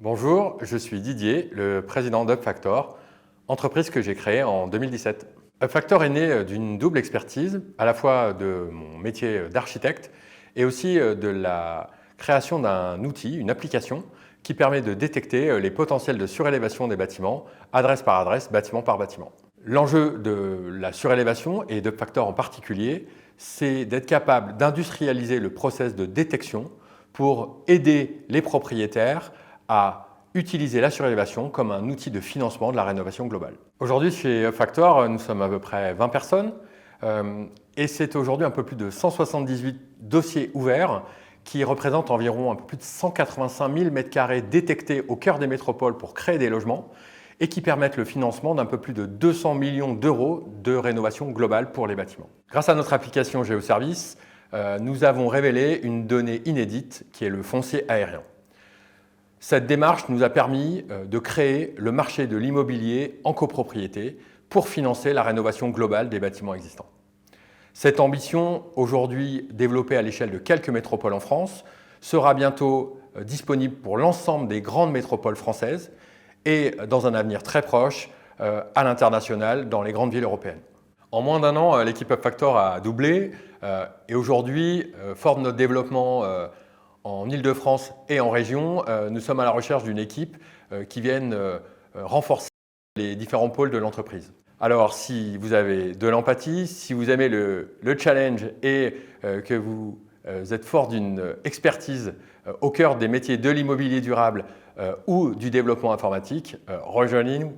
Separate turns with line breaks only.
Bonjour, je suis Didier, le président d'UpFactor, entreprise que j'ai créée en 2017. UpFactor est né d'une double expertise, à la fois de mon métier d'architecte et aussi de la création d'un outil, une application, qui permet de détecter les potentiels de surélévation des bâtiments, adresse par adresse, bâtiment par bâtiment. L'enjeu de la surélévation, et d'UpFactor en particulier, c'est d'être capable d'industrialiser le process de détection pour aider les propriétaires à utiliser la surélévation comme un outil de financement de la rénovation globale. Aujourd'hui, chez UpFactor, nous sommes à peu près 20 personnes et c'est aujourd'hui un peu plus de 178 dossiers ouverts qui représentent environ un peu plus de 185 000 m² détectés au cœur des métropoles pour créer des logements et qui permettent le financement d'un peu plus de 200 millions d'euros de rénovation globale pour les bâtiments. Grâce à notre application GeoService, nous avons révélé une donnée inédite qui est le foncier aérien. Cette démarche nous a permis de créer le marché de l'immobilier en copropriété pour financer la rénovation globale des bâtiments existants. Cette ambition, aujourd'hui développée à l'échelle de quelques métropoles en France, sera bientôt disponible pour l'ensemble des grandes métropoles françaises et dans un avenir très proche à l'international dans les grandes villes européennes. En moins d'un an, l'équipe UpFactor a doublé et aujourd'hui, fort de notre développement en Île-de-France et en région, nous sommes à la recherche d'une équipe qui vienne renforcer les différents pôles de l'entreprise. Alors, si vous avez de l'empathie, si vous aimez le challenge et que vous êtes fort d'une expertise au cœur des métiers de l'immobilier durable ou du développement informatique, rejoignez-nous.